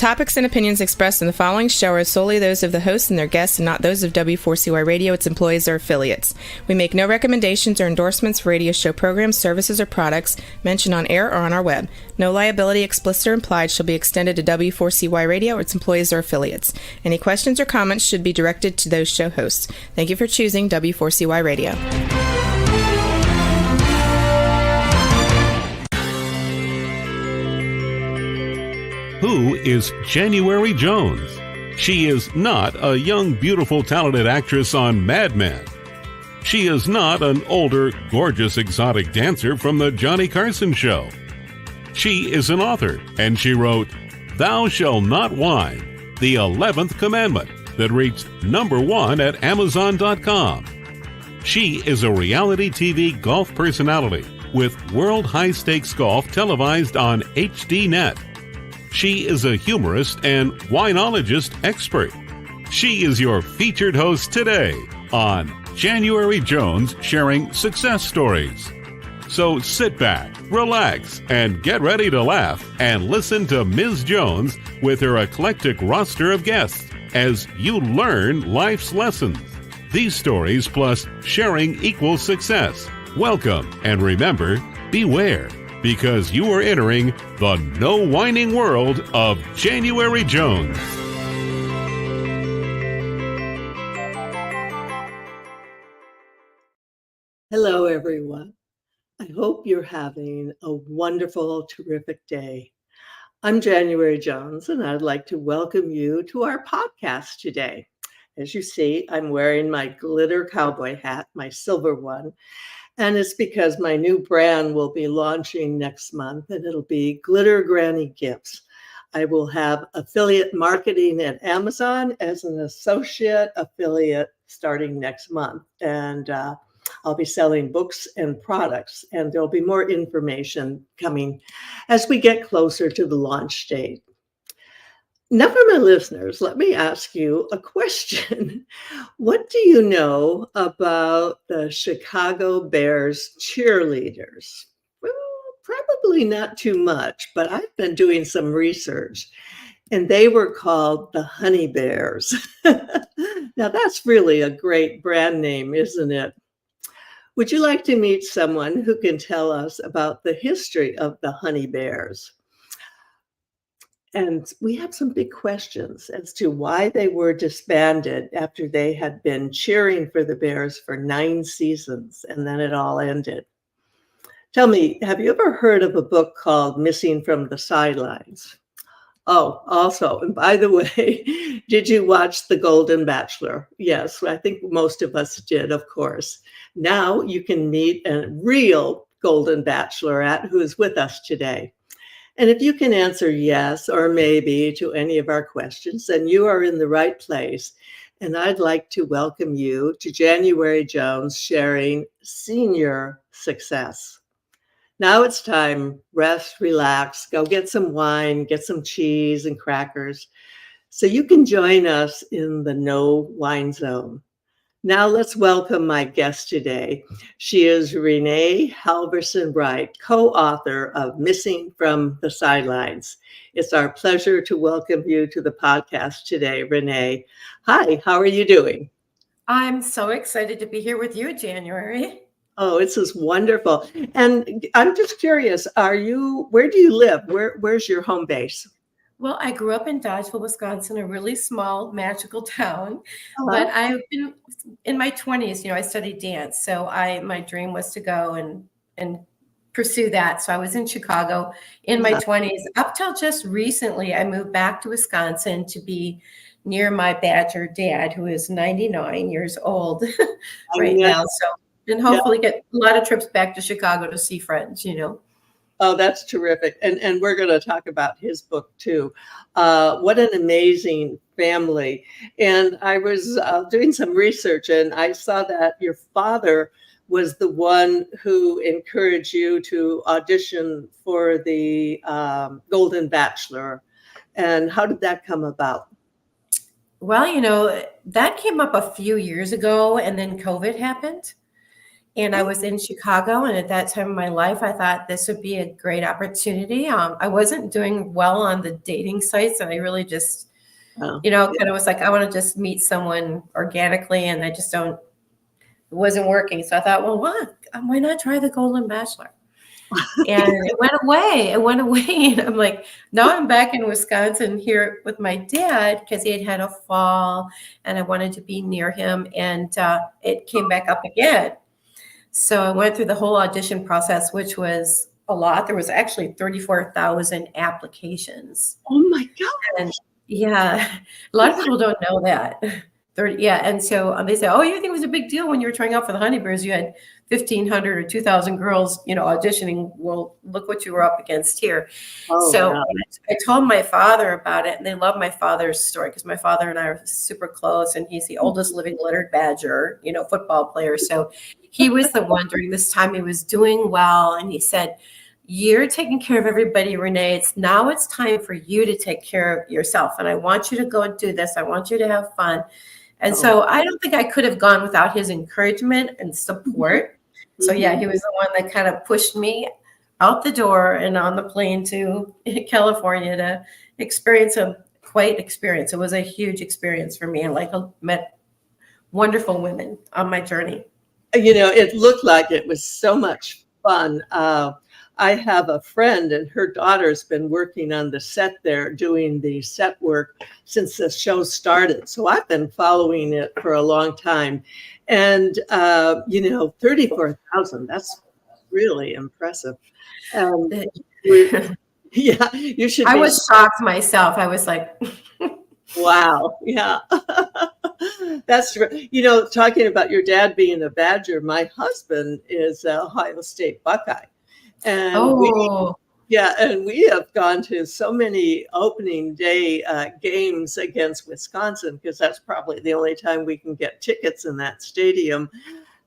topics and opinions expressed in the following show are solely those of the hosts and their guests and not those of W4CY Radio, its employees, or affiliates. We make no recommendations or endorsements for radio show programs, services, or products mentioned on air or on our web. No liability, explicit or implied, shall be extended to W4CY Radio or its employees or affiliates. Any questions or comments should be directed to those show hosts. Thank you for choosing W4CY Radio. Who is January Jones? She is not a young, beautiful, talented actress on Mad Men. She is not an older, gorgeous, exotic dancer from the Johnny Carson Show. She is an author, and she wrote Thou Shalt Not Whine, the 11th Commandment, that reached #1 at Amazon.com. She is a reality TV golf personality with World High Stakes Golf televised on HDNet. She is a humorist and winologist expert. She is your featured host today on January Jones Sharing Success Stories. So sit back, relax, and get ready to laugh and listen to Ms. Jones with her eclectic roster of guests as you learn life's lessons. These stories plus sharing equals success. Welcome, and remember, beware, because you are entering the no whining world of January Jones. Hello, everyone. I hope you're having a wonderful, terrific day. I'm January Jones, and I'd like to welcome you to our podcast today. As you see, I'm wearing my glitter cowboy hat, my silver one, and it's because my new brand will be launching next month, and it'll be Glitter Granny Gifts. I will have affiliate marketing at Amazon as an associate affiliate starting next month. And I'll be selling books and products, and there'll be more information coming as we get closer to the launch date. Now, for my listeners, let me ask you a question. What do you know about the Chicago Bears cheerleaders? Well, probably not too much, but I've been doing some research, and they were called the Honey Bears. Now, that's really a great brand name, isn't it? Would you like to meet someone who can tell us about the history of the Honey Bears? And we have some big questions as to why they were disbanded after they had been cheering for the Bears for 9 seasons, and then it all ended. Tell me, have you ever heard of a book called Missing from the Sidelines? Oh, also, and by the way, did you watch The Golden Bachelor? Yes, I think most of us did, of course. Now you can meet a real Golden Bachelorette who is with us today. And if you can answer yes or maybe to any of our questions, then you are in the right place. And I'd like to welcome you to January Jones Sharing Senior Success. Now it's time, rest, relax, go get some wine, get some cheese and crackers so you can join us in the no wine zone. Now let's welcome my guest today. She is Renee Halverson-Wright, co-author of Missing from the Sidelines. It's our pleasure to welcome you to the podcast today, Renee. Hi, how are you doing? I'm so excited to be here with you, January. Oh, this is wonderful. And I'm just curious, where do you live? Where's your home base? Well, I grew up in Dodgeville, Wisconsin, a really small, magical town. Uh-huh. But I've been in my 20s, I studied dance. So my dream was to go and pursue that. So I was in Chicago in my 20s. Up till just recently, I moved back to Wisconsin to be near my Badger dad, who is 99 years old right now. So, and hopefully get a lot of trips back to Chicago to see friends, Oh, that's terrific. And we're going to talk about his book too. What an amazing family. And I was doing some research and I saw that your father was the one who encouraged you to audition for the Golden Bachelor. And how did that come about? Well, that came up a few years ago and then COVID happened. And I was in Chicago, and at that time in my life, I thought this would be a great opportunity. I wasn't doing well on the dating sites, and I really just, kind of was like, I want to just meet someone organically, and it wasn't working. So I thought, well, why not try the Golden Bachelor? And it went away. And I'm like, now I'm back in Wisconsin here with my dad because he had a fall, and I wanted to be near him, and it came back up again. So I went through the whole audition process, which was a lot. There was actually 34,000 applications. Oh my God. And a lot of people don't know that. And so they say, oh, you think it was a big deal when you were trying out for the Honeybears? You had 1,500 or 2,000 girls, auditioning. Well, look what you were up against here. I told my father about it, and they love my father's story because my father and I are super close, and he's the oldest living lettered Badger, football player. So he was the one during this time. He was doing well, and he said, you're taking care of everybody, Renee. It's time for you to take care of yourself. And I want you to go and do this. I want you to have fun. And so I don't think I could have gone without his encouragement and support. So he was the one that kind of pushed me out the door and on the plane to California to experience experience. It was a huge experience for me, and met wonderful women on my journey. It looked like it was so much fun. I have a friend, and her daughter's been working on the set there, doing the set work since the show started. So I've been following it for a long time. And, 34,000, that's really impressive. You should. I was shocked myself. I was like, wow. Yeah. That's true. Talking about your dad being a Badger, my husband is an Ohio State Buckeye. And we have gone to so many opening day games against Wisconsin because that's probably the only time we can get tickets in that stadium.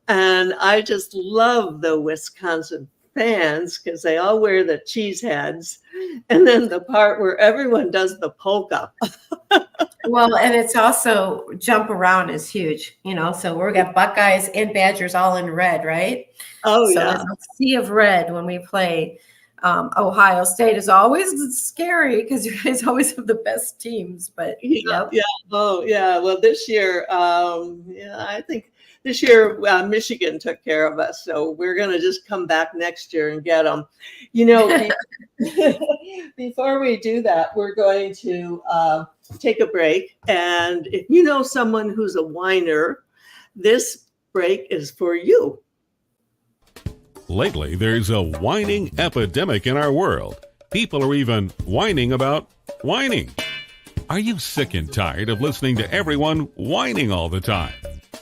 And I just love the Wisconsin fans because they all wear the cheese heads, and then the part where everyone does the polka. Well, and it's also jump around is huge, so we've got Buckeyes and Badgers all in red, right? Oh, so it's a sea of red when we play. Ohio State is always scary because you guys always have the best teams, but well, this year, I think this year Michigan took care of us, so we're going to just come back next year and get them. Before we do that, we're going to take a break, and if you know someone who's a whiner, this break is for you. Lately, there's a whining epidemic in our world. People are even whining about whining. Are you sick and tired of listening to everyone whining all the time?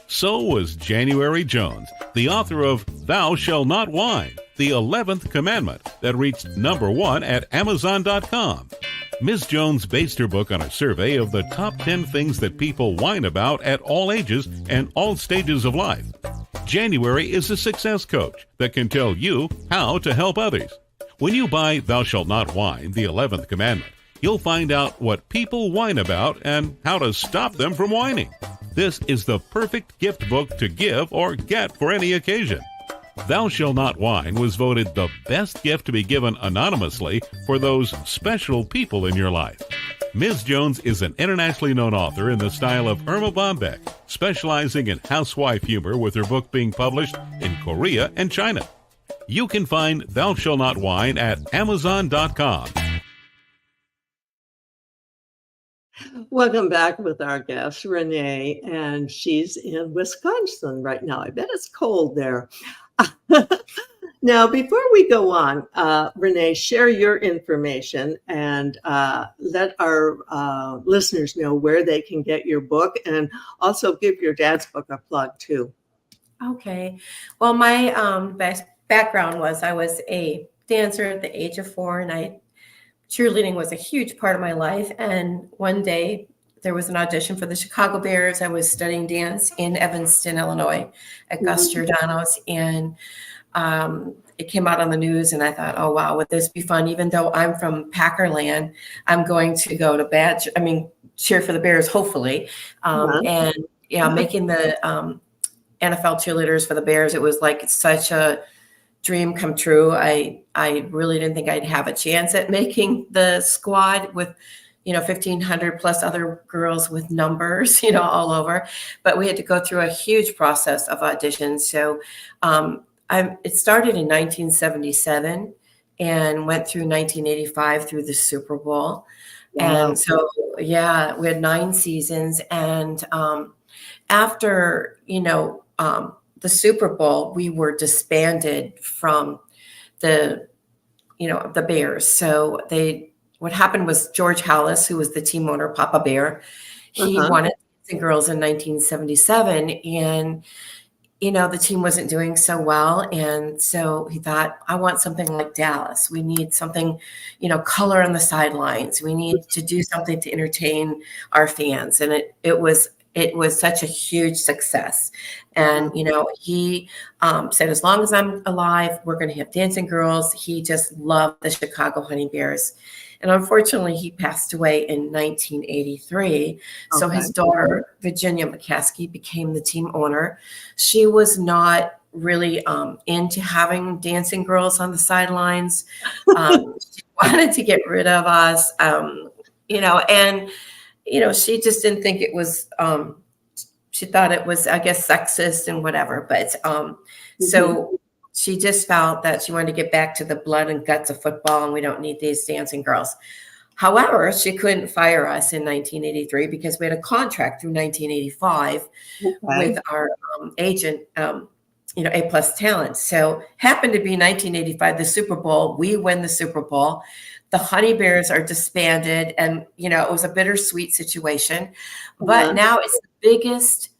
So was January Jones, the author of Thou Shalt Not Whine, the 11th Commandment, that reached #1 at Amazon.com. Ms. Jones based her book on a survey of the top 10 things that people whine about at all ages and all stages of life. January is a success coach that can tell you how to help others. When you buy Thou Shalt Not Whine, the 11th Commandment, you'll find out what people whine about and how to stop them from whining. This is the perfect gift book to give or get for any occasion. Thou Shalt Not Whine was voted the best gift to be given anonymously for those special people in your life. Ms. Jones is an internationally known author in the style of Irma Bombeck, specializing in housewife humor, with her book being published in Korea and China. You can find Thou Shalt Not Whine at Amazon.com. Welcome back with our guest, Renee, and she's in Wisconsin right now. I bet it's cold there. Now, before we go on, Renee, share your information and let our listeners know where they can get your book, and also give your dad's book a plug too. Okay. Well, my background was I was a dancer at the age of 4, and cheerleading was a huge part of my life. And one day there was an audition for the Chicago Bears. I was studying dance in Evanston, Illinois at Gus Giordano's, and it came out on the news, and I thought, oh, wow, would this be fun? Even though I'm from Packerland, I'm going to go to cheer for the Bears, hopefully. And making the NFL cheerleaders for the Bears. It was like such a dream come true. I really didn't think I'd have a chance at making the squad with, 1,500 plus other girls with numbers, all over. But we had to go through a huge process of auditions. So it started in 1977 and went through 1985 through the Super Bowl. Wow. And so, yeah, we had 9 seasons. And after, the Super Bowl, we were disbanded from the Bears. So what happened was George Hallis, who was the team owner, Papa Bear, he wanted Dancing Girls in 1977, and the team wasn't doing so well, and so he thought, I want something like Dallas. We need something, color on the sidelines. We need to do something to entertain our fans, and it was such a huge success. And, he said, as long as I'm alive, we're going to have Dancing Girls. He just loved the Chicago Honey Bears. And unfortunately, he passed away in 1983. So his daughter, Virginia McCaskey, became the team owner. She was not really into having Dancing Girls on the sidelines. She wanted to get rid of us, and she just didn't think it was, she thought it was, I guess, sexist and whatever. But so she just felt that she wanted to get back to the blood and guts of football, and we don't need these dancing girls. However, she couldn't fire us in 1983 because we had a contract through 1985 with our agent, A+ Talent. So happened to be 1985, the Super Bowl. We win the Super Bowl. The Honey Bears are disbanded, and it was a bittersweet situation. But now it's the biggest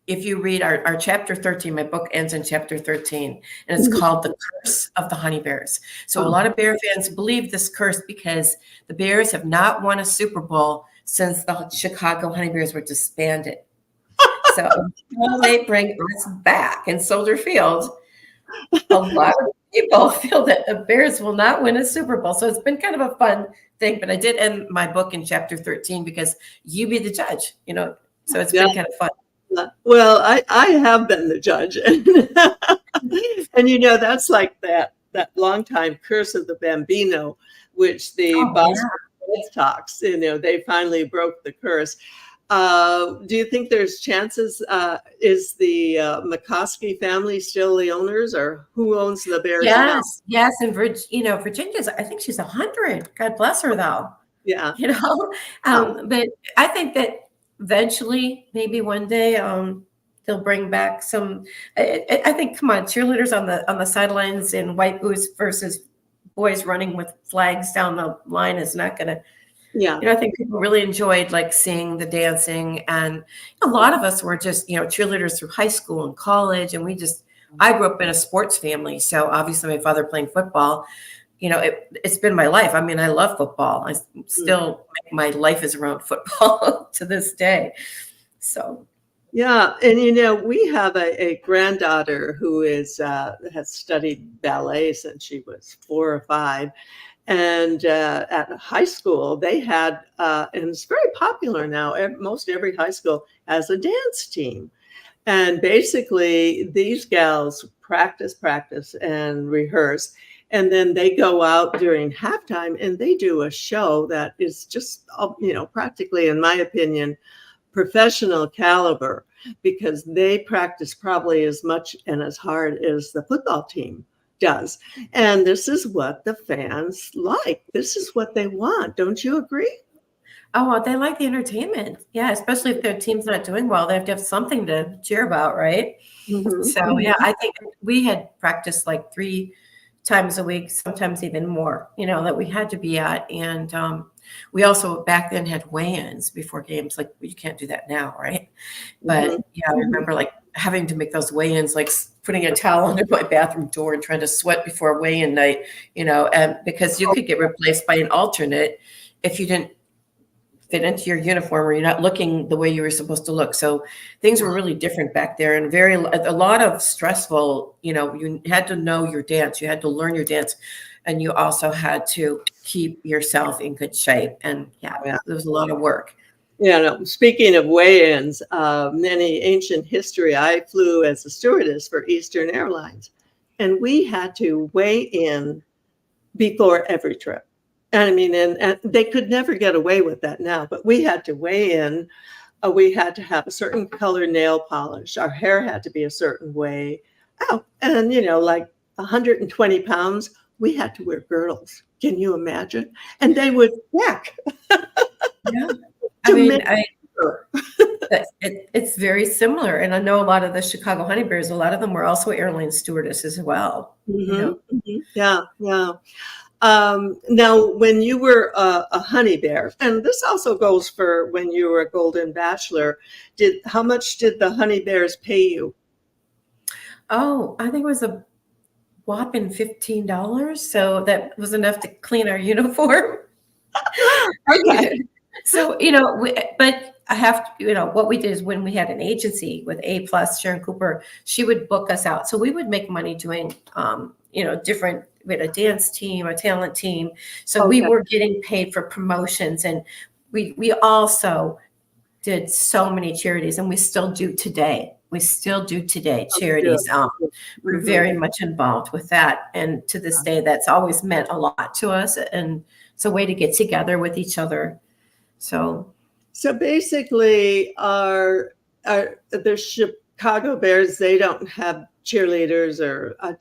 if you read our chapter 13, my book ends in chapter 13, and it's called The Curse of the Honey Bears. So a lot of Bear fans believe this curse because the Bears have not won a Super Bowl since the Chicago Honey Bears were disbanded. So until they bring us back in Soldier Field, a lot of people feel that the Bears will not win a Super Bowl. So it's been kind of a fun thing, but I did end my book in chapter 13 because you be the judge, so it's been kind of fun. Well, I have been the judge, and that's like that longtime curse of the Bambino, which the Boston Red Sox, they finally broke the curse. Do you think there's chances? Is the McCoskey family still the owners, or who owns the Bears now? Yes, and Virginia's, I think she's 100. God bless her, though. Yeah, but I think that eventually, maybe one day, they'll bring back some. I think, come on, cheerleaders on the sidelines in white boots versus boys running with flags down the line is not going to. Yeah, I think people really enjoyed seeing the dancing, and a lot of us were just cheerleaders through high school and college, and I grew up in a sports family, so obviously my father playing football. It's been my life. I mean, I love football. I still, my life is around football to this day. So, yeah. And, we have a granddaughter who has studied ballet since she was 4 or 5. And at high school, they had, and it's very popular now, most every high school has a dance team. And basically, these gals practice and rehearse. And then they go out during halftime and they do a show that is just, practically, in my opinion, professional caliber, because they practice probably as much and as hard as the football team does. And this is what the fans like. This is what they want. Don't you agree? Oh, well, they like the entertainment. Yeah, especially if their team's not doing well. They have to have something to cheer about, right? So, yeah, I think we had practiced 3 times a week, sometimes even more, that we had to be at. And we also back then had weigh-ins before games. You can't do that now, right? But I remember having to make those weigh-ins, putting a towel under my bathroom door and trying to sweat before weigh-in night, and because you could get replaced by an alternate if you didn't fit into your uniform or you're not looking the way you were supposed to look. So things were really different back there, and a lot of stressful, you had to know your dance, you had to learn your dance, and you also had to keep yourself in good shape. And there was a lot of work. Speaking of weigh-ins, in ancient history, I flew as a stewardess for Eastern Airlines, and we had to weigh in before every trip. And I mean, and they could never get away with that now, but we had to weigh in. We had to have a certain color nail polish. Our hair had to be a certain way. Oh, and like 120 pounds, we had to wear girdles. Can you imagine? And they would check. Yeah. I mean, it's very similar. And I know a lot of the Chicago Honey Bears, a lot of them were also airline stewardesses as well. Yeah. Now, when you were a honey bear, and this also goes for when you were a Golden Bachelor, how much did the honey bears pay you? Oh, I think it was a whopping $15. So that was enough to clean our uniform. Okay. So, but I have to, what we did is when we had an agency with A+, Sharon Cooper, she would book us out. So we would make money doing, different, we had a dance team, a talent team. So we were getting paid for promotions. And we also did so many charities, and we still do today. Charities. We're very much involved with that. And to this day, that's always meant a lot to us. And it's a way to get together with each other. So basically, the Chicago Bears, they don't have cheerleaders or a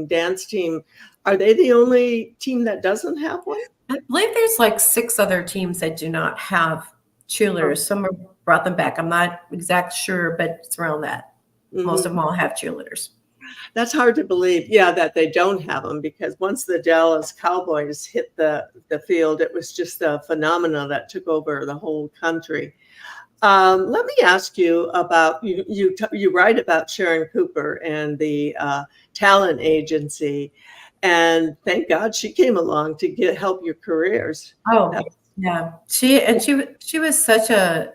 dance team. Are they the only team that doesn't have one? I believe there's like 6 other teams that do not have cheerleaders. Some have brought them back. I'm not exact sure, but it's around that. Most of them all have cheerleaders. That's hard to believe, that they don't have them, because once the Dallas Cowboys hit the field, it was just a phenomenon that took over the whole country. Let me ask you about, you write about Sharon Cooper and the talent agency, and thank God she came along to help your careers. Oh, yeah. She was such a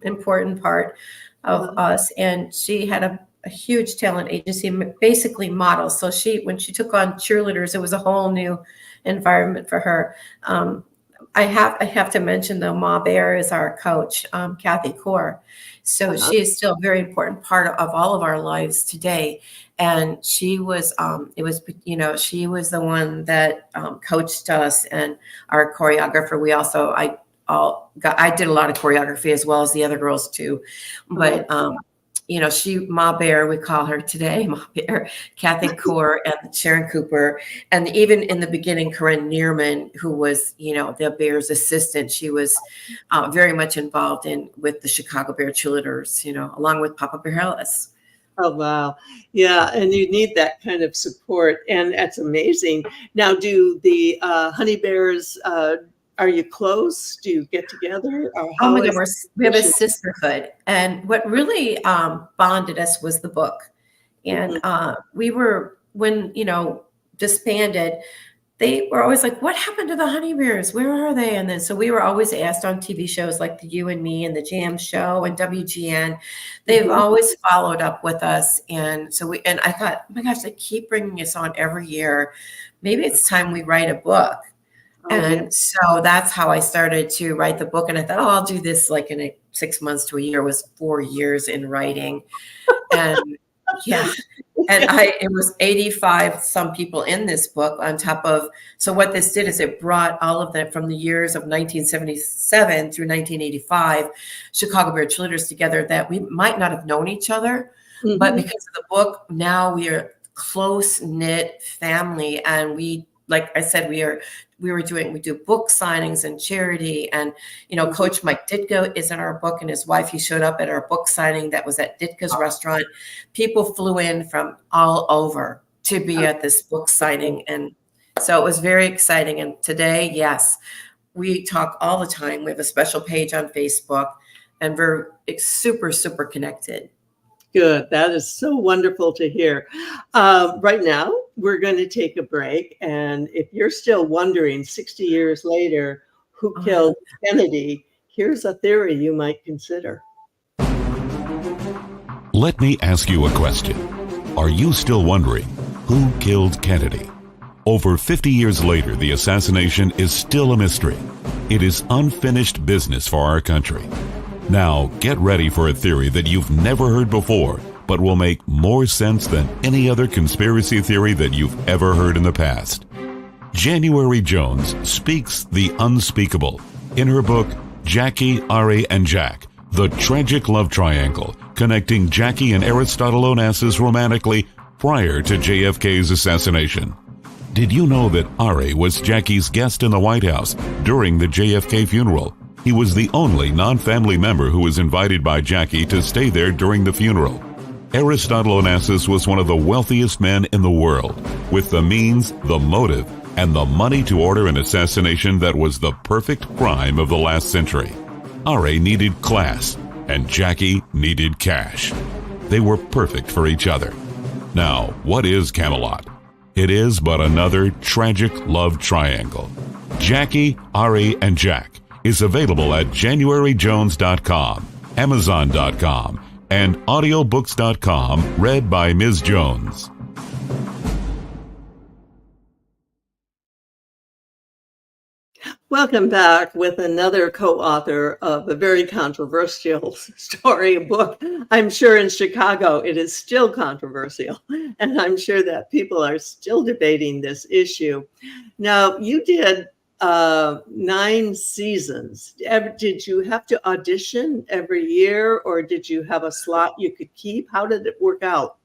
important part of us, and she had a huge talent agency, basically models. So when she took on cheerleaders, it was a whole new environment for her. I have to mention, though, Ma Bear is our coach, Kathy Kaur. So she is still a very important part of all of our lives today. And she was, she was the one that coached us, and our choreographer. I did a lot of choreography as well as the other girls too. But Ma Bear, we call her today, Ma Bear, Kathy Kaur, and Sharon Cooper. And even in the beginning, Corinne Neerman, who was, the Bears assistant, she was very much involved with the Chicago Bear cheerleaders, along with Papa Bear Ellis. Oh, wow. Yeah. And you need that kind of support. And that's amazing. Now, do the Honey Bears, are you close? Do you get together? Oh my God, we have a sisterhood. And what really bonded us was the book. And we were, when, disbanded, they were always like, what happened to the Honey Bears? Where are they? And then, so we were always asked on TV shows like the You and Me and the Jam Show and WGN. They've always followed up with us. And so and I thought, oh my gosh, they keep bringing us on every year. Maybe it's time we write a book. And so that's how I started to write the book. And I thought, I'll do this like in 6 months to a year. It was 4 years in writing. And it was 85 some people in this book on top of, so what this did is it brought all of them from the years of 1977 through 1985, Chicago Bear cheerleaders together that we might not have known each other, but because of the book, now we are close knit family. And we, like I said, we do book signings and charity. And, Coach Mike Ditka is in our book, and his wife, he showed up at our book signing that was at Ditka's restaurant. People flew in from all over to be at this book signing. And so it was very exciting. And today, yes, we talk all the time. We have a special page on Facebook, and we're super, super connected. Good. That is so wonderful to hear. Right now, we're going to take a break. And if you're still wondering 60 years later who killed Kennedy, here's a theory you might consider. Let me ask you a question. Are you still wondering who killed Kennedy? Over 50 years later, the assassination is still a mystery. It is unfinished business for our country. Now, get ready for a theory that you've never heard before, but will make more sense than any other conspiracy theory that you've ever heard in the past. January Jones speaks the unspeakable in her book, Jackie, Ari, and Jack, The Tragic Love Triangle, connecting Jackie and Aristotle Onassis romantically prior to JFK's assassination. Did you know that Ari was Jackie's guest in the White House during the JFK funeral? He was the only non-family member who was invited by Jackie to stay there during the funeral. Aristotle Onassis was one of the wealthiest men in the world, with the means, the motive, and the money to order an assassination that was the perfect crime of the last century. Ari needed class, and Jackie needed cash. They were perfect for each other. Now, what is Camelot? It is but another tragic love triangle. Jackie, Ari, and Jack is available at JanuaryJones.com, Amazon.com, and audiobooks.com, read by Ms. Jones. Welcome back with another co-author of a very controversial story, book. I'm sure in Chicago it is still controversial, and I'm sure that people are still debating this issue. Now, you did 9 seasons. Did you have to audition every year, or did you have a slot you could keep? How did it work out?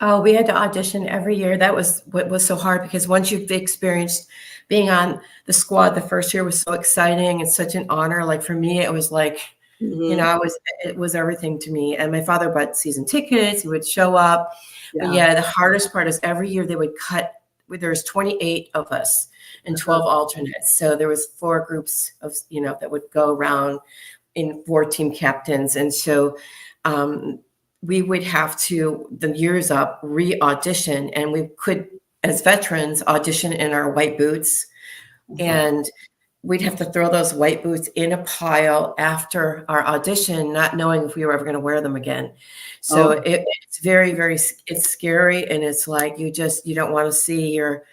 Oh, we had to audition every year. That was what was so hard, because once you've experienced being on the squad, the first year was so exciting and such an honor. Like for me, it was like, you know, it was everything to me. And my father bought season tickets. He would show up. Yeah. But yeah, the hardest part is every year they would cut. There's 28 of us and 12 alternates. So there was 4 groups of, you know, that would go around in 4 team captains. And so we would have to, the year's up, re-audition, and we could, as veterans, audition in our white boots. And we'd have to throw those white boots in a pile after our audition, not knowing if we were ever going to wear them again. So it's very, very, it's scary. And it's like, you don't want to see your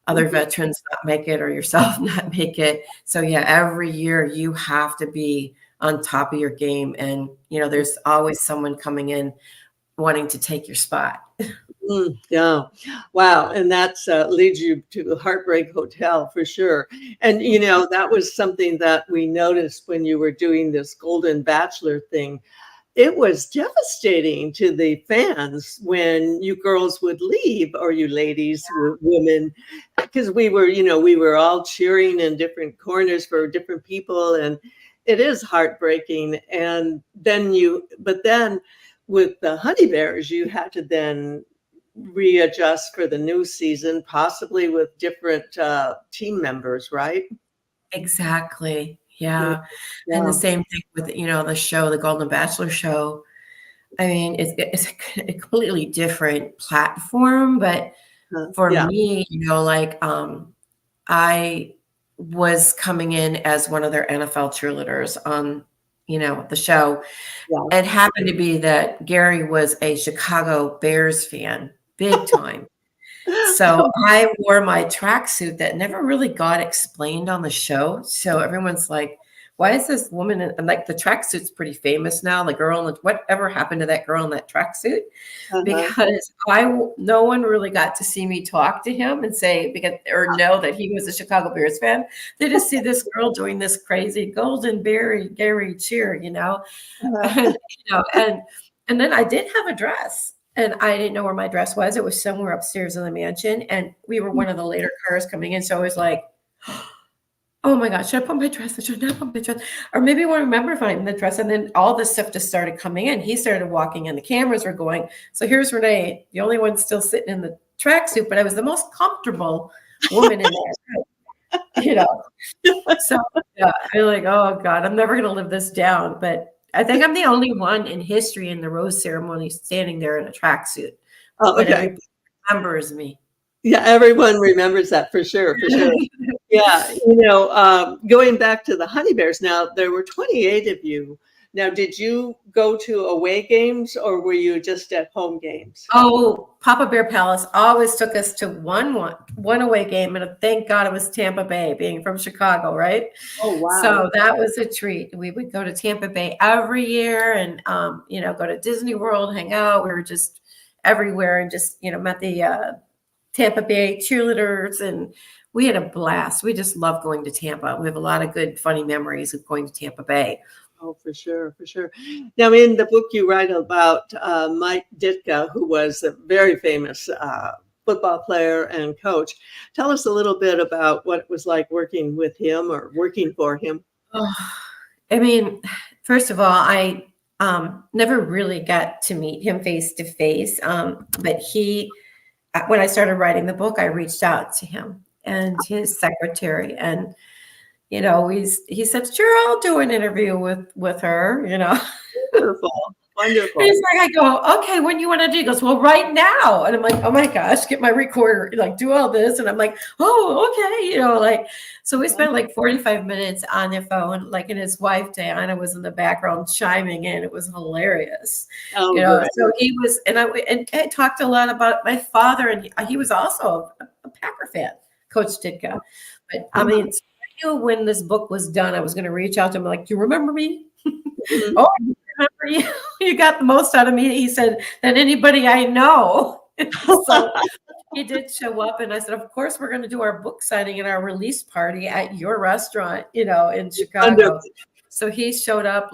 other veterans not make it or yourself not make it. So yeah, every year you have to be on top of your game. And, you know, there's always someone coming in wanting to take your spot. Yeah. Wow. And that's leads you to Heartbreak Hotel for sure. And, you know, that was something that we noticed when you were doing this Golden Bachelor thing. It was devastating to the fans when you girls would leave, or you ladies, women, because we were all cheering in different corners for different people. And it is heartbreaking. And then with the Honey Bears, you had to then readjust for the new season, possibly with different team members, right? Exactly. Yeah. And the same thing with, you know, the show, the Golden Bachelor show. I mean, it's a completely different platform, but for me, you know, like I was coming in as one of their NFL cheerleaders on, you know, the show. It happened to be that Gary was a Chicago Bears fan, big time. So I wore my tracksuit that never really got explained on the show. So everyone's like, why is this woman? And like, the tracksuit's pretty famous now. The girl, whatever happened to that girl in that tracksuit? Because no one really got to see me talk to him and say, or know that he was a Chicago Bears fan. They just see this girl doing this crazy Golden Gary cheer, you know? And, you know, and then I did have a dress. And I didn't know where my dress was. It was somewhere upstairs in the mansion. And we were one of the later cars coming in. So I was like, oh my God, should I put my dress? I should not put my dress. Or maybe I won't remember finding the dress. And then all this stuff just started coming in. He started walking and the cameras were going. So here's Renee, the only one still sitting in the tracksuit, but I was the most comfortable woman in there. You know? So yeah, I'm like, oh God, I'm never going to live this down. But I think I'm the only one in history in the rose ceremony standing there in a tracksuit. Oh, okay. Everybody remembers me. Yeah, everyone remembers that for sure, for sure. Yeah, you know, going back to the Honey Bears, now there were 28 of you. Now, did you go to away games or were you just at home games? Oh, Papa Bear Palace always took us to one away game, and thank God it was Tampa Bay, being from Chicago, right? Oh, wow. So that was a treat. We would go to Tampa Bay every year, and go to Disney World, hang out. We were just everywhere, and just met the Tampa Bay cheerleaders, and we had a blast. We just love going to Tampa. We have a lot of good, funny memories of going to Tampa Bay. Oh, for sure, for sure. Now, in the book, you write about Mike Ditka, who was a very famous football player and coach. Tell us a little bit about what it was like working with him or working for him. Oh, I mean, first of all, I never really got to meet him face to face. But when I started writing the book, I reached out to him and his secretary, and he said, "Sure, I'll do an interview with her." Wonderful, wonderful. He's like, I go, "Okay, when you want to do?" He goes, "Well, right now." And I'm like, "Oh my gosh, get my recorder, like do all this." And I'm like, "Oh, okay," So we spent like 45 minutes on the phone, and his wife Diana was in the background chiming in. It was hilarious. Oh, So he was, and I talked a lot about my father, and he was also a Packer fan, Coach Ditka. But I mean, when this book was done, I was going to reach out to him like, "Do you remember me?" "Oh, I remember you. You got the most out of me," he said, "than anybody I know." So he did show up, and I said, "Of course, we're going to do our book signing and our release party at your restaurant, in Chicago." So he showed up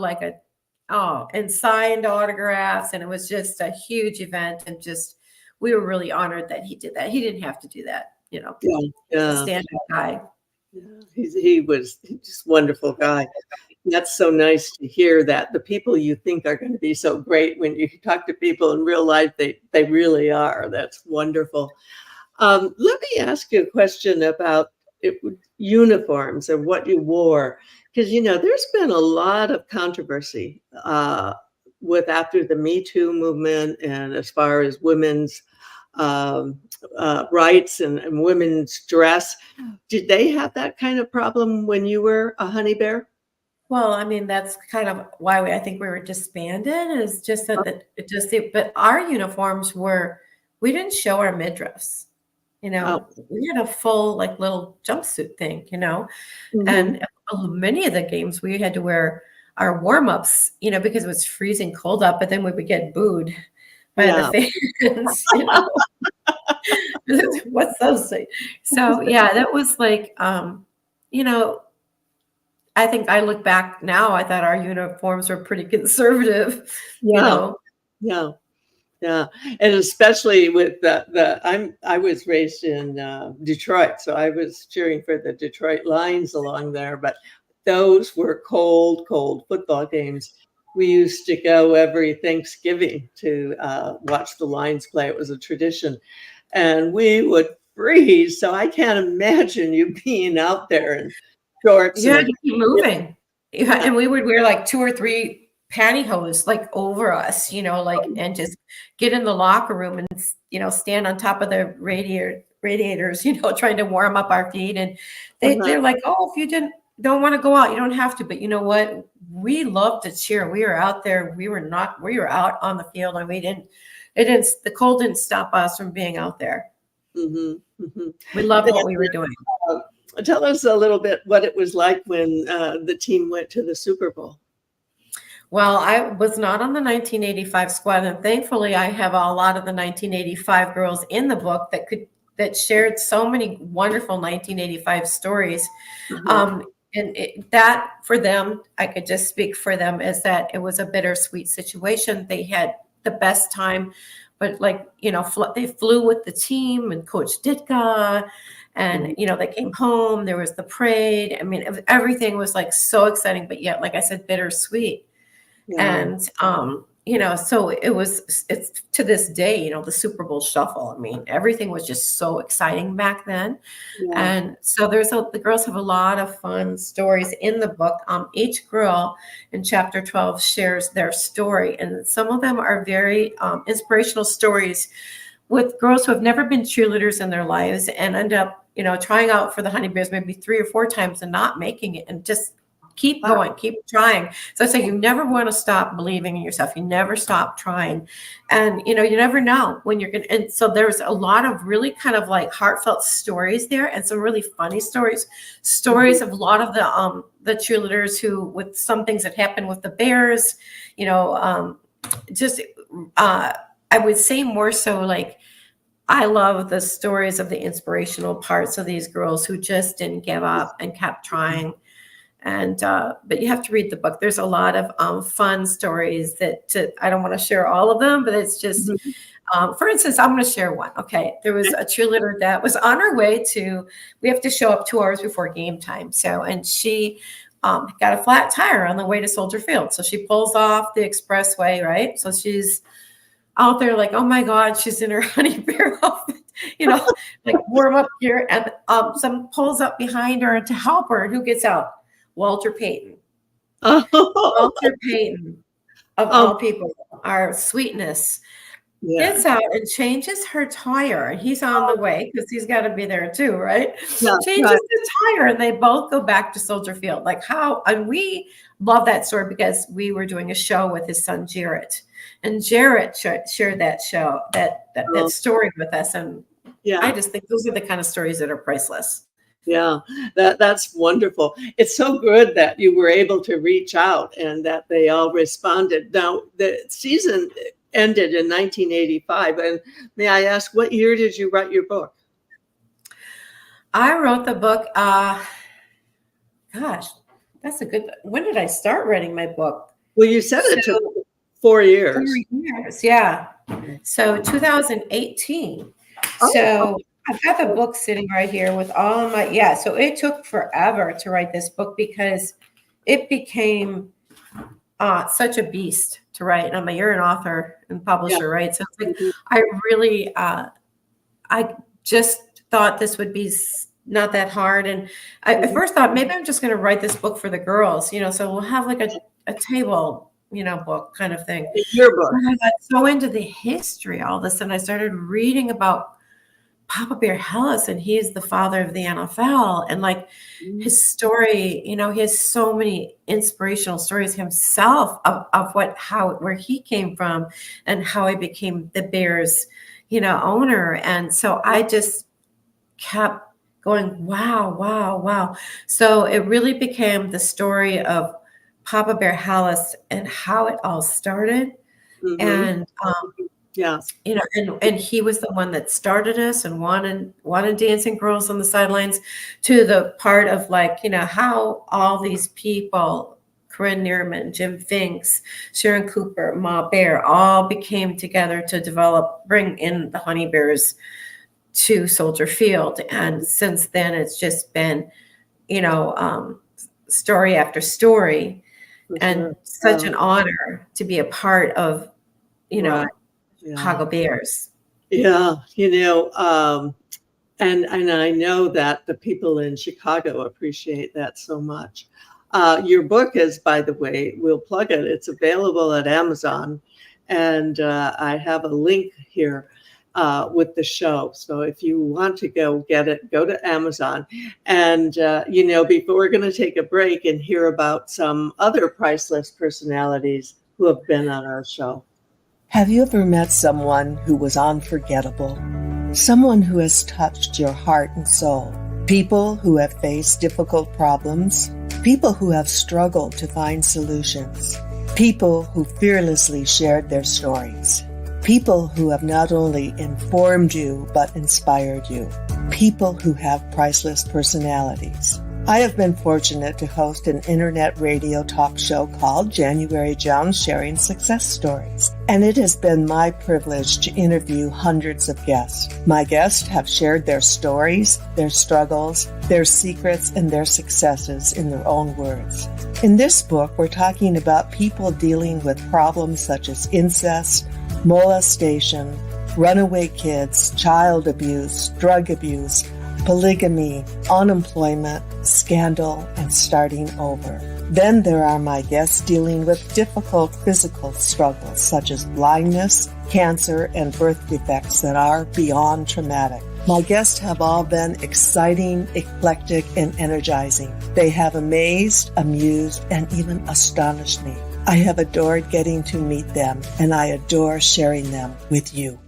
and signed autographs, and it was just a huge event, and we were really honored that he did that. He didn't have to do that, a stand-up guy. Yeah, he was just a wonderful guy. That's so nice to hear that the people you think are going to be so great, when you talk to people in real life, they really are. That's wonderful. Let me ask you a question about uniforms and what you wore, because there's been a lot of controversy after the Me Too movement, and as far as women's rights and women's dress. Did they have that kind of problem when you were a honey bear? Well, I mean, that's kind of why I think we were disbanded, is just but our uniforms we didn't show our midriffs, we had a full little jumpsuit thing, Mm-hmm. and many of the games we had to wear our warm-ups, because it was freezing cold up, but then we would get booed by the fans, What's those things? So yeah, that was I think I look back now, I thought our uniforms were pretty conservative, Yeah. And especially with I was raised in Detroit, so I was cheering for the Detroit Lions along there, but those were cold football games. We used to go every Thanksgiving to watch the Lions play. It was a tradition, and we would freeze. So I can't imagine you being out there in shorts. You had to keep moving. Yeah. And we would wear 2 or 3 pantyhose over us, and just get in the locker room and, stand on top of the radiators, trying to warm up our feet. And they're like, "Oh, if you don't want to go out, you don't have to." But you know what? We loved to cheer. We were out there. We were out on the field, and the cold didn't stop us from being out there. Mm-hmm, mm-hmm. We loved what we were doing. Tell us a little bit what it was like when the team went to the Super Bowl. Well, I was not on the 1985 squad, and thankfully I have a lot of the 1985 girls in the book that shared so many wonderful 1985 stories. Mm-hmm. That for them, I could just speak for them, is that it was a bittersweet situation. They had the best time, but they flew with the team and Coach Ditka, and they came home. There was the parade. I mean, everything was so exciting, but yet, like I said, bittersweet. Yeah. And so it's to this day, the Super Bowl shuffle. I mean, everything was just so exciting back then. Yeah. And so the girls have a lot of fun stories in the book. Each girl in chapter 12 shares their story, and some of them are very inspirational stories with girls who have never been cheerleaders in their lives and end up, trying out for the Honey Bears maybe 3 or 4 times and not making it, and just Keep going, keep trying. So I say you never want to stop believing in yourself. You never stop trying. And, you never know when you're going to. And so there's a lot of really kind of like heartfelt stories there and some really funny stories of a lot of the cheerleaders who, with some things that happened with the Bears, I would say more so like, I love the stories of the inspirational parts of these girls who just didn't give up and kept trying. And, but you have to read the book. There's a lot of fun stories I don't want to share all of them, but it's just, for instance, I'm going to share one. Okay. There was a cheerleader that was on her way we have to show up 2 hours before game time. And she got a flat tire on the way to Soldier Field. So she pulls off the expressway, right? So she's out there like, oh my God, she's in her honey bear outfit, like warm up gear. And someone pulls up behind her to help her. And who gets out? Walter Payton. Walter Payton, of all people, our sweetness, gets out and changes her tire. And he's on the way because he's got to be there too, right? Yeah, changes the tire, and they both go back to Soldier Field. Like how, and we love that story because we were doing a show with his son Jarrett, and Jarrett shared that show, that story with us. And I just think those are the kind of stories that are priceless. Yeah, that's wonderful. It's so good that you were able to reach out and that they all responded. Now, the season ended in 1985. And may I ask, what year did you write your book? I wrote the book, when did I start writing my book? Well, you said it took 4 years. 4 years, yeah. So 2018. So I've got the book sitting right here with all of my, so it took forever to write this book because it became such a beast to write. And you're an author and publisher, right? So it's like, I really, I just thought this would be not that hard. And I at first thought maybe I'm just going to write this book for the girls, so we'll have like a table, book kind of thing. Your book. And I got so into the history, all this, and I started reading about Papa Bear Hellis, and he is the father of the NFL, and like his story, he has so many inspirational stories himself of where he came from and how he became the Bears, owner. And so I just kept going, wow. So it really became the story of Papa Bear Hellis and how it all started. And, and he was the one that started us and wanted dancing girls on the sidelines, to the part of like, how all these people, Corinne Neerman, Jim Finks, Sharon Cooper, Ma Bear, all became together to bring in the Honey Bears to Soldier Field. And since then it's just been, story after story, and such an honor to be a part of, Chicago Bears. Yeah, and I know that the people in Chicago appreciate that so much. Your book is, by the way, we'll plug it. It's available at Amazon, and I have a link here with the show. So if you want to go get it, go to Amazon. And, before we're going to take a break and hear about some other priceless personalities who have been on our show. Have you ever met someone who was unforgettable? Someone who has touched your heart and soul? People who have faced difficult problems? People who have struggled to find solutions? People who fearlessly shared their stories? People who have not only informed you, but inspired you. People who have priceless personalities. I have been fortunate to host an internet radio talk show called January Jones Sharing Success Stories, and it has been my privilege to interview hundreds of guests. My guests have shared their stories, their struggles, their secrets, and their successes in their own words. In this book, we're talking about people dealing with problems such as incest, molestation, runaway kids, child abuse, drug abuse, polygamy, unemployment, scandal, and starting over. Then there are my guests dealing with difficult physical struggles such as blindness, cancer, and birth defects that are beyond traumatic. My guests have all been exciting, eclectic, and energizing. They have amazed, amused, and even astonished me. I have adored getting to meet them, and I adore sharing them with you.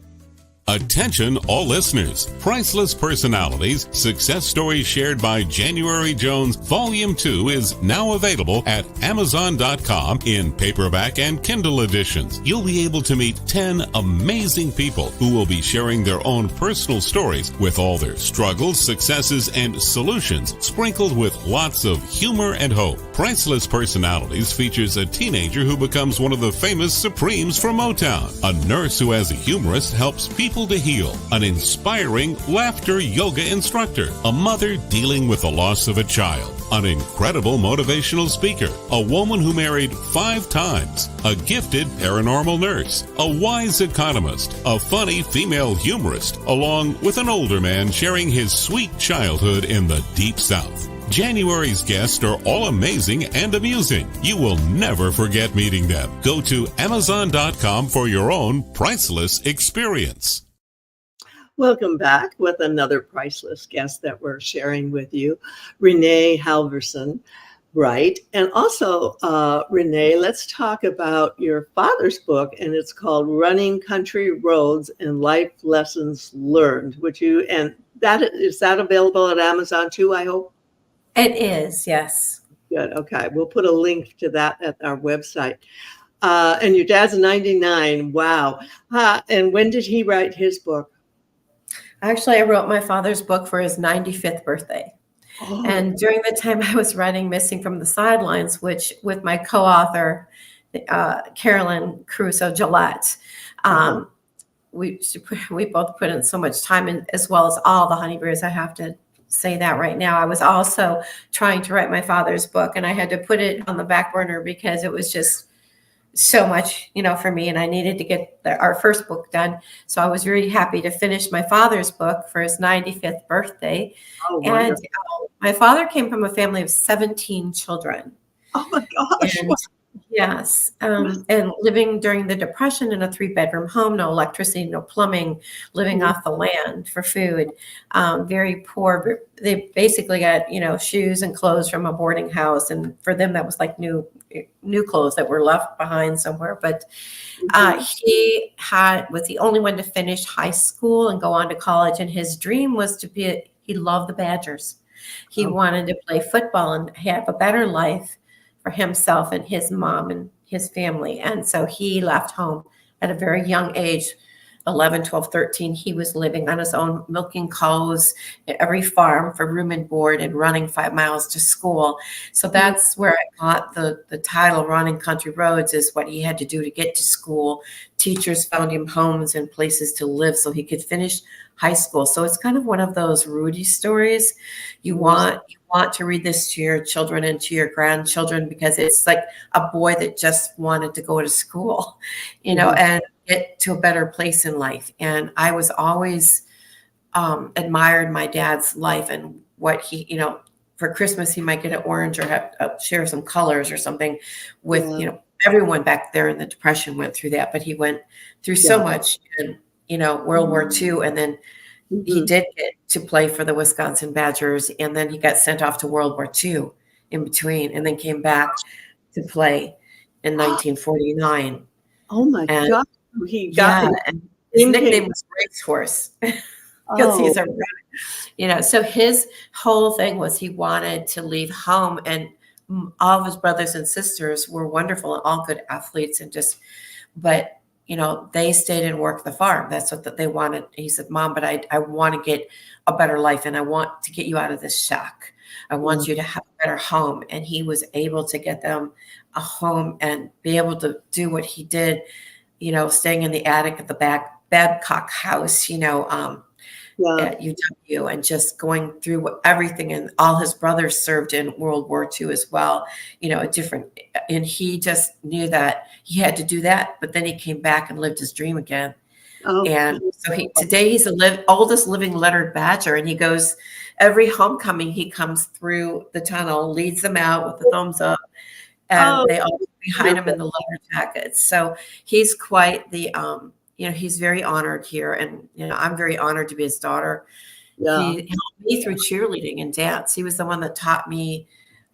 Attention all listeners. Priceless Personalities, Success Stories Shared by January Jones, Volume 2 is now available at Amazon.com in paperback and Kindle editions. You'll be able to meet 10 amazing people who will be sharing their own personal stories with all their struggles, successes, and solutions, sprinkled with lots of humor and hope. Priceless Personalities features a teenager who becomes one of the famous Supremes from Motown, a nurse who as a humorist helps people to heal, an inspiring laughter yoga instructor, a mother dealing with the loss of a child, an incredible motivational speaker, a woman who married 5 times, a gifted paranormal nurse, a wise economist, a funny female humorist, along with an older man sharing his sweet childhood in the Deep South. January's guests are all amazing and amusing. You will never forget meeting them. Go to Amazon.com for your own priceless experience. Welcome back with another priceless guest that we're sharing with you, Renee Halverson-Wright. And also, Renee, let's talk about your father's book, and it's called Running Country Roads and Life Lessons Learned. Is that available at Amazon too, I hope? It is, yes. Good. Okay. We'll put a link to that at our website. And your dad's 99. Wow. And when did he write his book? Actually, I wrote my father's book for his 95th birthday. Oh. And during the time I was writing Missing from the Sidelines, which with my co-author, Carolyn Caruso Gillette, we both put in so much time, in, as well as all the honeybeers. I have to say that right now. I was also trying to write my father's book, and I had to put it on the back burner because it was just so much, for me, and I needed to get our first book done. So I was really happy to finish my father's book for his 95th birthday. Oh, and my father came from a family of 17 children. Oh my gosh. And, yes. And living during the Depression in a 3-bedroom home, no electricity, no plumbing, living off the land for food, very poor. They basically got, shoes and clothes from a boarding house. And for them, that was like new clothes that were left behind somewhere. But he was the only one to finish high school and go on to college. And his dream was he loved the Badgers. He wanted to play football and have a better life for himself and his mom and his family. And so he left home at a very young age, 11, 12, 13. He was living on his own, milking cows at every farm for room and board and running 5 miles to school. So that's where I got the title Running Country Roads, is what he had to do to get to school. Teachers found him homes and places to live so he could finish high school. So it's kind of one of those Rudy stories. You want to read this to your children and to your grandchildren, because it's like a boy that just wanted to go to school, and get to a better place in life. And I was always admired my dad's life and what he, for Christmas, he might get an orange or share some colors or something with, everyone back there in the Depression went through that, but he went through so much in, World War II. And then he did get to play for the Wisconsin Badgers. And then he got sent off to World War II in between, and then came back to play in 1949. Oh my God. He got and his nickname was Racehorse because he's a runner. So his whole thing was he wanted to leave home, and all of his brothers and sisters were wonderful and all good athletes, but they stayed and worked the farm. That's what they wanted. He said, Mom, but I want to get a better life, and I want to get you out of this shack. I want you to have a better home. And he was able to get them a home and be able to do what he did, staying in the attic at the Babcock house, at UW, and just going through everything. And all his brothers served in World War II as well, and he just knew that he had to do that. But then he came back and lived his dream again. And so today he's the oldest living lettered Badger, and he goes every homecoming. He comes through the tunnel, leads them out with the thumbs up, and Oh, they always behind him in the leather jackets. So he's quite the, he's very honored here. And, I'm very honored to be his daughter. yeah. He helped me through cheerleading and dance. He was the one that taught me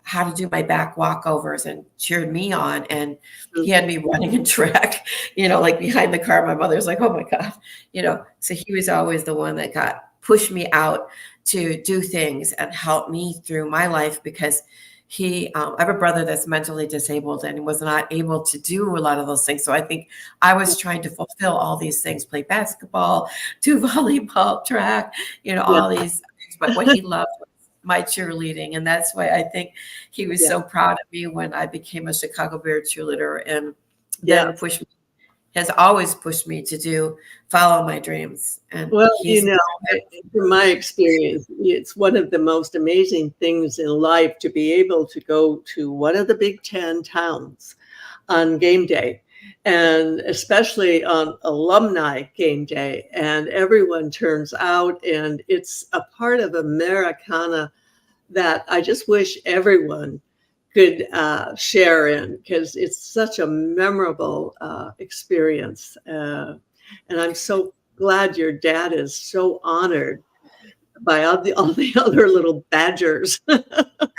how to do my back walkovers and cheered me on. And he had me running in track, like behind the car. My mother's like, oh my God, so he was always the one that pushed me out to do things and help me through my life, because I have a brother that's mentally disabled and was not able to do a lot of those things. So I think I was trying to fulfill all these things, play basketball, do volleyball, track, all these things. But what he loved was my cheerleading. And that's why I think he was so proud of me when I became a Chicago Bear cheerleader, and then has always pushed me to follow my dreams. And well, from my experience, it's one of the most amazing things in life to be able to go to one of the Big Ten towns on game day, and especially on alumni game day, and everyone turns out, and it's a part of Americana that I just wish everyone could share in, because it's such a memorable experience. And I'm so glad your dad is so honored by all the other little Badgers. And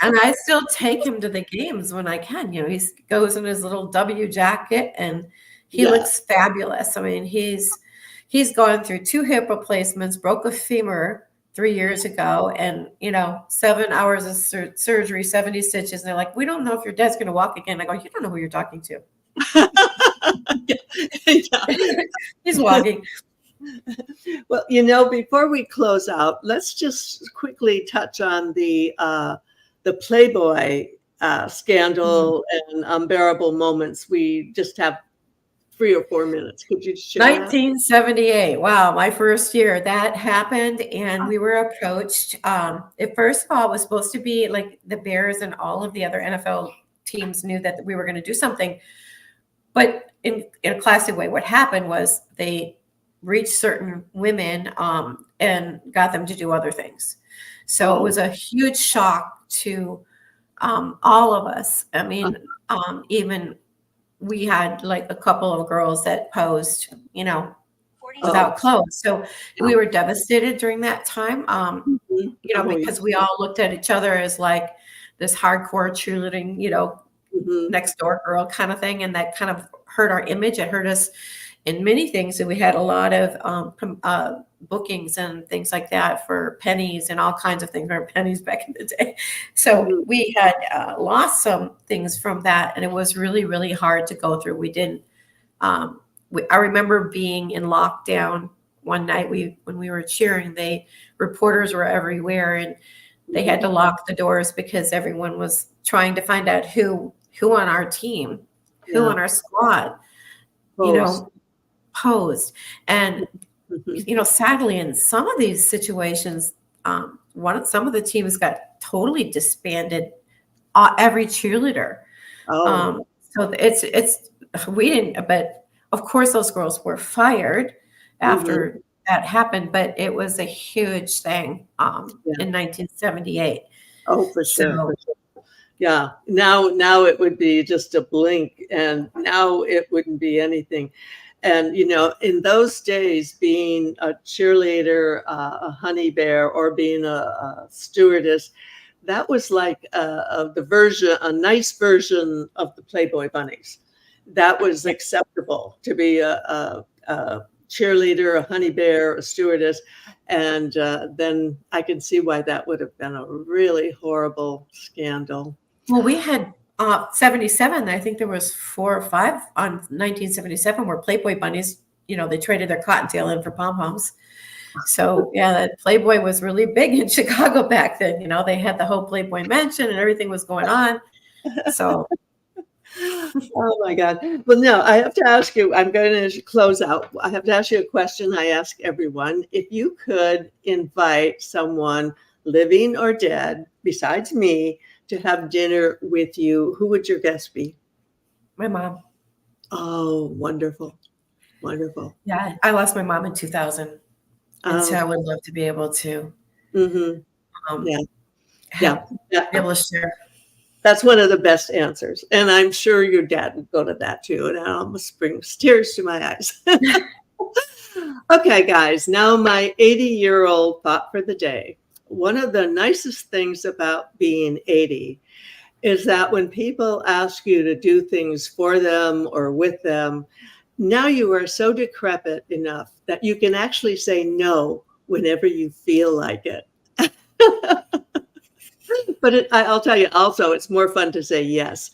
I still take him to the games when I can. He goes in his little W jacket and he looks fabulous. I mean, he's gone through 2 hip replacements, broke a femur 3 years ago, and 7 hours of surgery, 70 stitches. And they're like, we don't know if your dad's going to walk again. I go, you don't know who you're talking to. He's walking. Well, before we close out, let's just quickly touch on the Playboy scandal and unbearable moments. We just have 3 or 4 minutes. Could you share 1978. Wow, my first year that happened, and we were approached. First of all, it was supposed to be like the Bears and all of the other NFL teams knew that we were going to do something, but in a classic way, what happened was they reached certain women and got them to do other things. So it was a huge shock to all of us. I mean, even we had like a couple of girls that posed, without clothes. So we were devastated during that time, because we all looked at each other as like this hardcore cheerleading, next door girl kind of thing. And that kind of hurt our image. It hurt us in many things. And we had a lot of bookings and things like that for pennies and all kinds of things. Remember pennies back in the day. So we had lost some things from that. And it was really, really hard to go through. We didn't, I remember being in lockdown one night when we were cheering, reporters were everywhere, and they had to lock the doors because everyone was trying to find out who on our team, who on our squad, posed. And sadly, in some of these situations, some of the teams got totally disbanded. Every cheerleader. So we didn't. But of course, those girls were fired after that happened. But it was a huge thing in 1978. Oh, for sure. Yeah. Now it would be just a blink, and now it wouldn't be anything. And, in those days, being a cheerleader, a honey bear, or being a stewardess, that was like a nice version of the Playboy bunnies. That was acceptable, to be a cheerleader, a honey bear, a stewardess. And then I can see why that would have been a really horrible scandal. Well, we had 77, I think there was 4 or 5 on 1977 where Playboy bunnies, they traded their cottontail in for pom-poms. So that Playboy was really big in Chicago back then. They had the whole Playboy mansion and everything was going on. So. Oh my God. Well, no, I have to ask you, I'm going to close out. I have to ask you a question I ask everyone. If you could invite someone living or dead besides me to have dinner with you, who would your guest be? My mom. Oh, wonderful. Wonderful. Yeah, I lost my mom in 2000. And so I would love to be able to be able to share. That's one of the best answers. And I'm sure your dad would go to that too. And it almost brings tears to my eyes. Okay, guys, now my 80-year-old thought for the day. One of the nicest things about being 80 is that when people ask you to do things for them or with them, now you are so decrepit enough that you can actually say no whenever you feel like it. But I'll tell you also, it's more fun to say yes.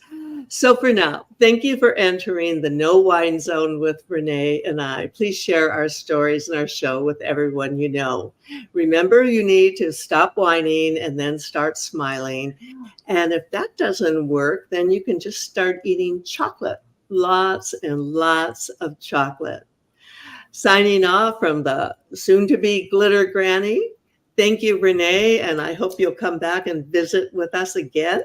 So for now, thank you for entering the No Whine Zone with Renee and I. Please share our stories and our show with everyone you know. Remember, you need to stop whining and then start smiling. And if that doesn't work, then you can just start eating chocolate. Lots and lots of chocolate. Signing off from the soon-to-be Glitter Granny. Thank you, Renee, and I hope you'll come back and visit with us again.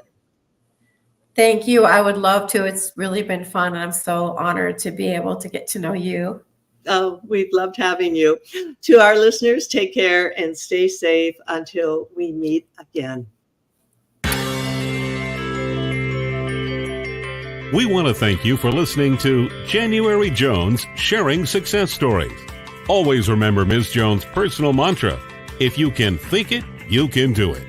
Thank you. I would love to. It's really been fun. And I'm so honored to be able to get to know you. Oh, we've loved having you. To our listeners, take care and stay safe until we meet again. We want to thank you for listening to January Jones Sharing Success Stories. Always remember Ms. Jones' personal mantra, if you can think it, you can do it.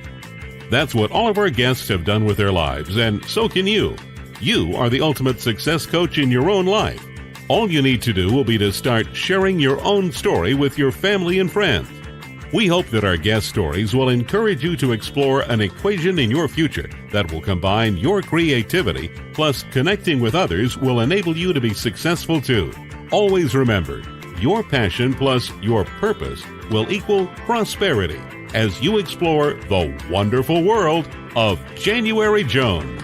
That's what all of our guests have done with their lives, and so can you. You are the ultimate success coach in your own life. All you need to do will be to start sharing your own story with your family and friends. We hope that our guest stories will encourage you to explore an equation in your future that will combine your creativity plus connecting with others will enable you to be successful too. Always remember, your passion plus your purpose will equal prosperity as you explore the wonderful world of January Jones.